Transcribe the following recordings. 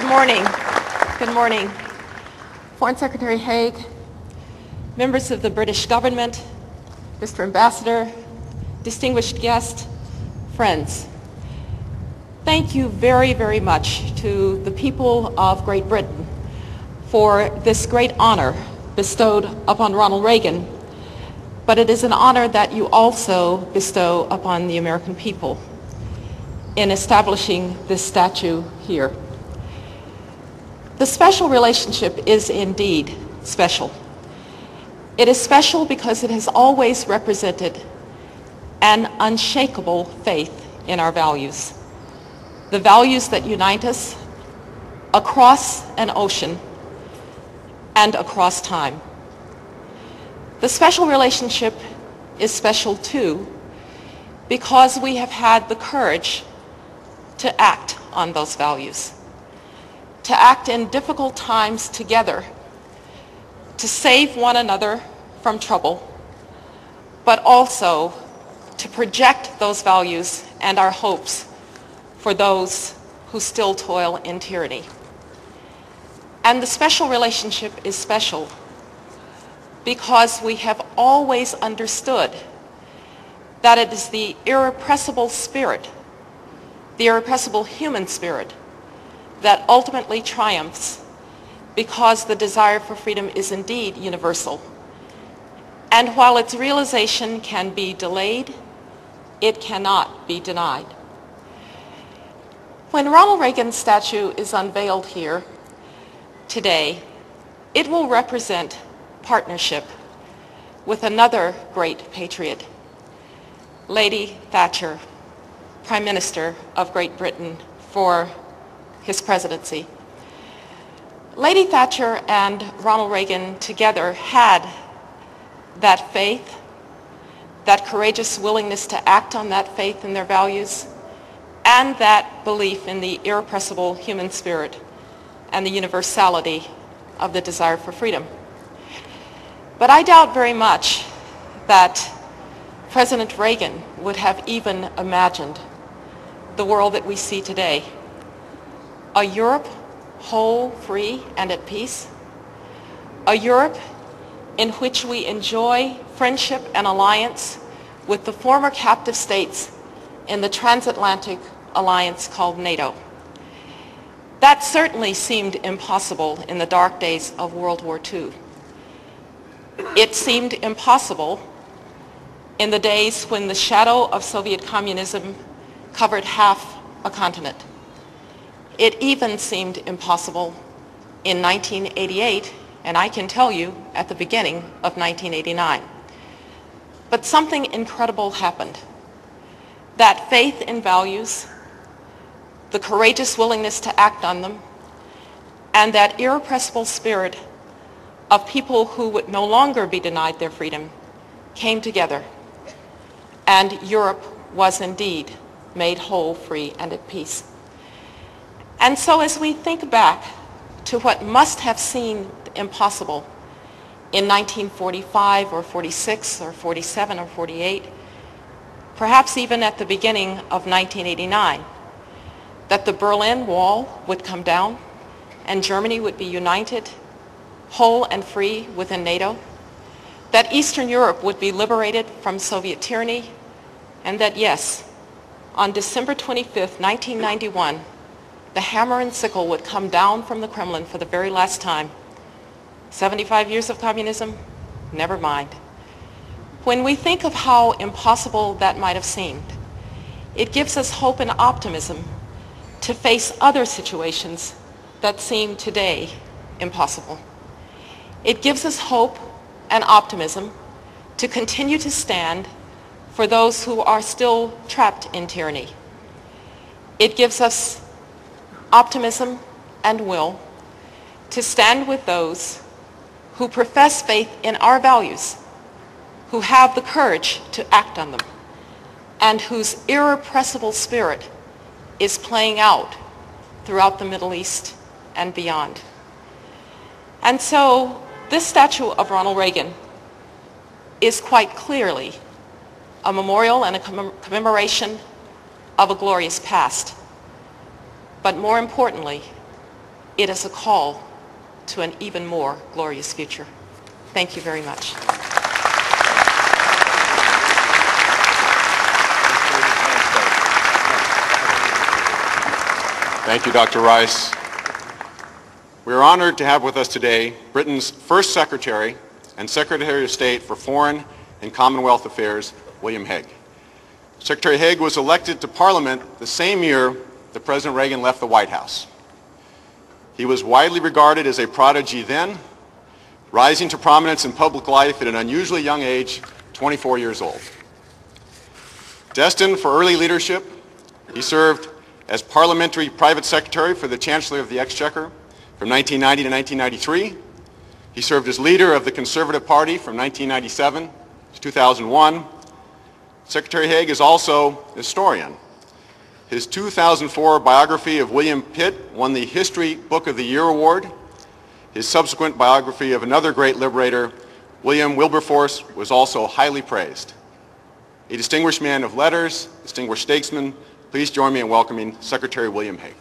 Good morning. Good morning. Foreign Secretary Hague, members of the British government, Mr. Ambassador, distinguished guests, friends. Thank you very, very much to the people of Great Britain for this great honor bestowed upon Ronald Reagan, but it is an honor that you also bestow upon the American people in establishing this statue here. The special relationship is indeed special. It is special because it has always represented an unshakable faith in our values, the values that unite us across an ocean and across time. The special relationship is special too because we have had the courage to act on those values, to act in difficult times together, to save one another from trouble, but also to project those values and our hopes for those who still toil in tyranny. And the special relationship is special because we have always understood that it is the irrepressible spirit, the irrepressible human spirit, that ultimately triumphs because the desire for freedom is indeed universal. And while its realization can be delayed, it cannot be denied. When Ronald Reagan's statue is unveiled here today, it will represent partnership with another great patriot, Lady Thatcher, Prime Minister of Great Britain for his presidency. Lady Thatcher and Ronald Reagan together had that faith, that courageous willingness to act on that faith in their values, and that belief in the irrepressible human spirit and the universality of the desire for freedom. But I doubt very much that President Reagan would have even imagined the world that we see today. A Europe whole, free, and at peace. A Europe in which we enjoy friendship and alliance with the former captive states in the transatlantic alliance called NATO. That certainly seemed impossible in the dark days of World War II. It seemed impossible in the days when the shadow of Soviet communism covered half a continent. It even seemed impossible in 1988, and I can tell you at the beginning of 1989. But something incredible happened. That faith in values, the courageous willingness to act on them, and that irrepressible spirit of people who would no longer be denied their freedom came together, and Europe was indeed made whole, free, and at peace. And so as we think back to what must have seemed impossible in 1945 or 46 or 47 or 48, perhaps even at the beginning of 1989, that the Berlin Wall would come down and Germany would be united, whole and free within NATO, that Eastern Europe would be liberated from Soviet tyranny, and that yes, on December 25th, 1991, the hammer and sickle would come down from the Kremlin for the very last time. 75 years of communism? Never mind. When we think of how impossible that might have seemed, it gives us hope and optimism to face other situations that seem today impossible. It gives us hope and optimism to continue to stand for those who are still trapped in tyranny. It gives us optimism and will to stand with those who profess faith in our values, who have the courage to act on them, and whose irrepressible spirit is playing out throughout the Middle East and beyond. And so this statue of Ronald Reagan is quite clearly a memorial and a commemoration of a glorious past. But more importantly, It is a call to an even more glorious future. Thank you very much. Thank you, Dr. Rice. We are honored to have with us today Britain's first Secretary and Secretary of State for Foreign and Commonwealth Affairs, William Hague. Secretary Hague was elected to Parliament the same year that President Reagan left the White House. He was widely regarded as a prodigy then, rising to prominence in public life at an unusually young age, 24 years old. Destined for early leadership, he served as Parliamentary Private Secretary for the Chancellor of the Exchequer from 1990 to 1993. He served as leader of the Conservative Party from 1997 to 2001. Secretary Hague is also a historian. His 2004 biography of William Pitt won the History Book of the Year Award. His subsequent biography of another great liberator, William Wilberforce, was also highly praised. A distinguished man of letters, distinguished statesman, please join me in welcoming Secretary William Hague.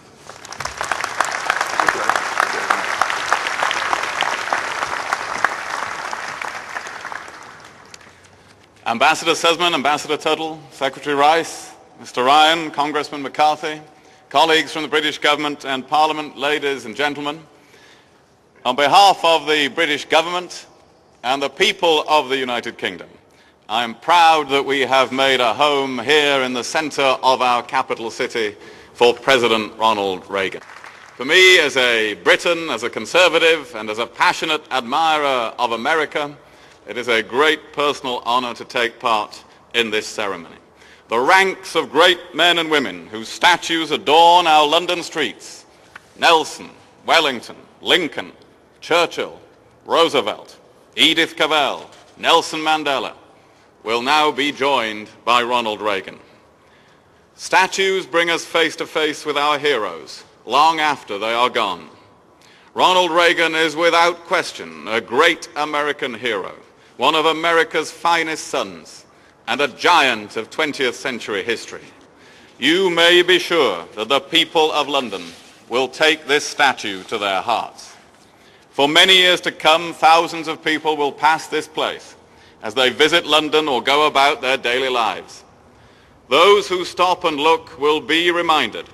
Ambassador Sussman, Ambassador Tuttle, Secretary Rice, Mr. Ryan, Congressman McCarthy, colleagues from the British government and Parliament, ladies and gentlemen, on behalf of the British government and the people of the United Kingdom, I am proud that we have made a home here in the center of our capital city for President Ronald Reagan. For me, as a Briton, as a conservative, and as a passionate admirer of America, it is a great personal honor to take part in this ceremony. The ranks of great men and women whose statues adorn our London streets, Nelson, Wellington, Lincoln, Churchill, Roosevelt, Edith Cavell, Nelson Mandela, will now be joined by Ronald Reagan. Statues bring us face to face with our heroes long after they are gone. Ronald Reagan is without question a great American hero, one of America's finest sons, and a giant of 20th century history. You may be sure that the people of London will take this statue to their hearts. For many years to come, thousands of people will pass this place as they visit London or go about their daily lives. Those who stop and look will be reminded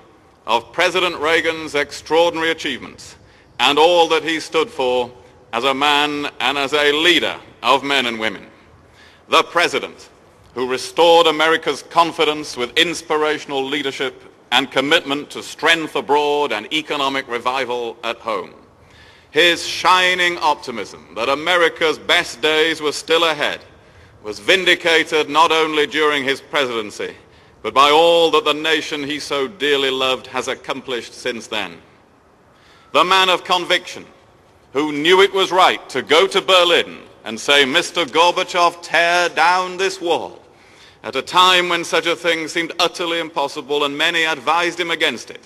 of President Reagan's extraordinary achievements and all that he stood for as a man and as a leader of men and women. The President who restored America's confidence with inspirational leadership and commitment to strength abroad and economic revival at home. His shining optimism that America's best days were still ahead was vindicated not only during his presidency, but by all that the nation he so dearly loved has accomplished since then. The man of conviction who knew it was right to go to Berlin and say, "Mr. Gorbachev, tear down this wall," at a time when such a thing seemed utterly impossible and many advised him against it,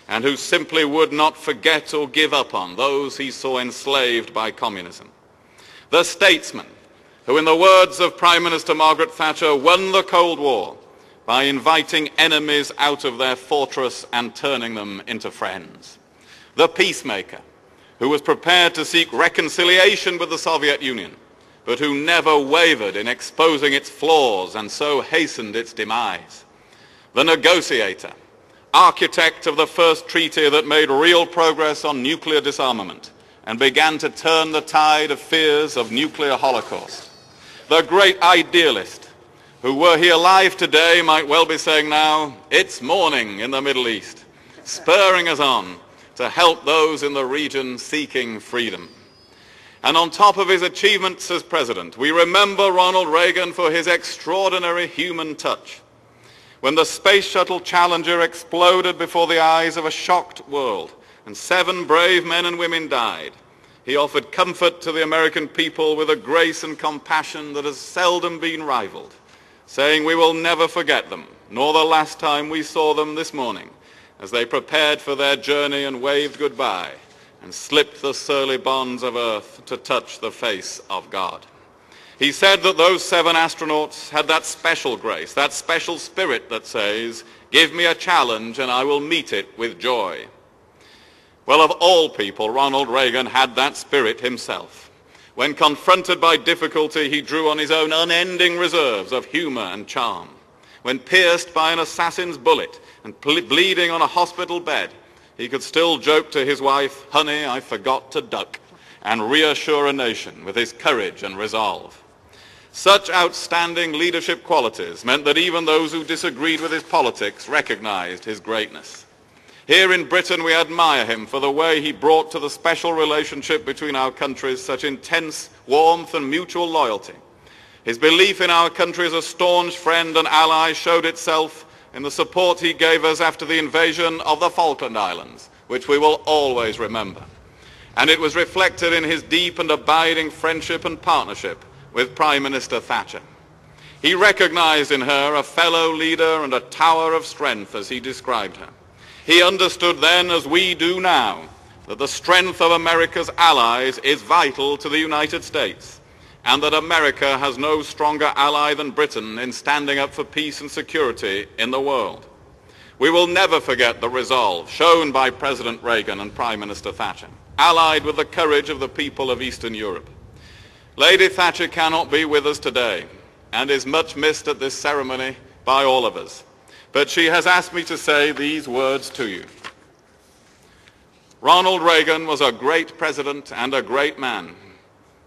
and who simply would not forget or give up on those he saw enslaved by communism. The statesman who, in the words of Prime Minister Margaret Thatcher, won the Cold War by inviting enemies out of their fortress and turning them into friends. The peacemaker who was prepared to seek reconciliation with the Soviet Union, but who never wavered in exposing its flaws and so hastened its demise. The negotiator, architect of the first treaty that made real progress on nuclear disarmament and began to turn the tide of fears of nuclear holocaust. The great idealist, who were he alive today might well be saying now, "It's morning in the Middle East," spurring us on to help those in the region seeking freedom. And on top of his achievements as president, we remember Ronald Reagan for his extraordinary human touch. When the Space Shuttle Challenger exploded before the eyes of a shocked world and 7 brave men and women died, he offered comfort to the American people with a grace and compassion that has seldom been rivaled, saying, "We will never forget them, nor the last time we saw them this morning, as they prepared for their journey and waved goodbye and slipped the surly bonds of earth to touch the face of God." He said that those 7 astronauts had that special grace, that special spirit that says, "Give me a challenge and I will meet it with joy." Well, of all people, Ronald Reagan had that spirit himself. When confronted by difficulty, he drew on his own unending reserves of humor and charm. When pierced by an assassin's bullet and bleeding on a hospital bed, he could still joke to his wife, "Honey, I forgot to duck," and reassure a nation with his courage and resolve. Such outstanding leadership qualities meant that even those who disagreed with his politics recognized his greatness. Here in Britain, we admire him for the way he brought to the special relationship between our countries such intense warmth and mutual loyalty. His belief in our country as a staunch friend and ally showed itself in the support he gave us after the invasion of the Falkland Islands, which we will always remember. And it was reflected in his deep and abiding friendship and partnership with Prime Minister Thatcher. He recognized in her a fellow leader and a tower of strength, as he described her. He understood then, as we do now, that the strength of America's allies is vital to the United States, and that America has no stronger ally than Britain in standing up for peace and security in the world. We will never forget the resolve shown by President Reagan and Prime Minister Thatcher, allied with the courage of the people of Eastern Europe. Lady Thatcher cannot be with us today and is much missed at this ceremony by all of us. But she has asked me to say these words to you. Ronald Reagan was a great president and a great man,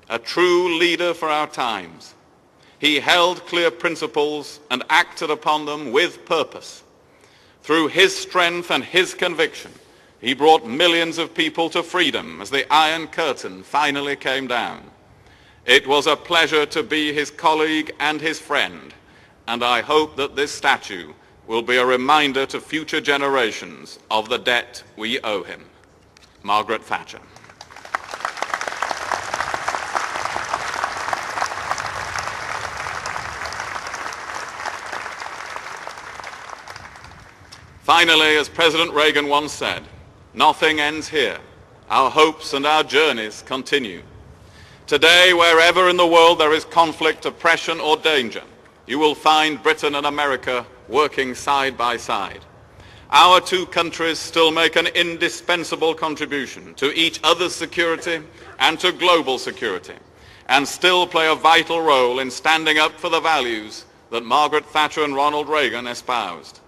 a true leader for our times. He held clear principles and acted upon them with purpose. Through his strength and his conviction, he brought millions of people to freedom as the Iron Curtain finally came down. It was a pleasure to be his colleague and his friend, and I hope that this statue will be a reminder to future generations of the debt we owe him. Margaret Thatcher. Finally, as President Reagan once said, nothing ends here. Our hopes and our journeys continue. Today, wherever in the world there is conflict, oppression, or danger, you will find Britain and America working side by side. Our two countries still make an indispensable contribution to each other's security and to global security, and still play a vital role in standing up for the values that Margaret Thatcher and Ronald Reagan espoused.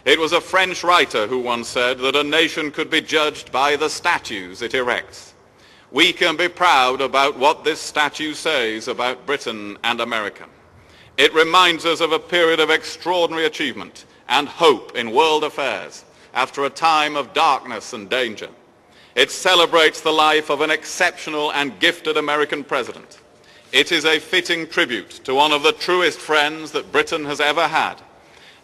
It was a French writer who once said that a nation could be judged by the statues it erects. We can be proud about what this statue says about Britain and America. It reminds us of a period of extraordinary achievement and hope in world affairs after a time of darkness and danger. It celebrates the life of an exceptional and gifted American president. It is a fitting tribute to one of the truest friends that Britain has ever had,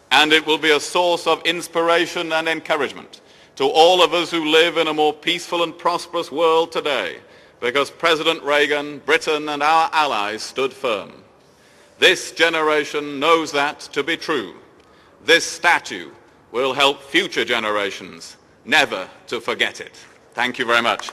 and it will be a source of inspiration and encouragement to all of us who live in a more peaceful and prosperous world today, because President Reagan, Britain, and our allies stood firm. This generation knows that to be true. This statue will help future generations never to forget it. Thank you very much.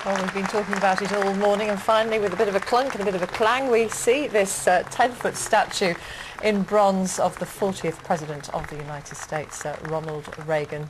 Well, we've been talking about it all morning, and finally, with a bit of a clunk and a bit of a clang, we see this 10-foot statue in bronze of the 40th President of the United States, Ronald Reagan.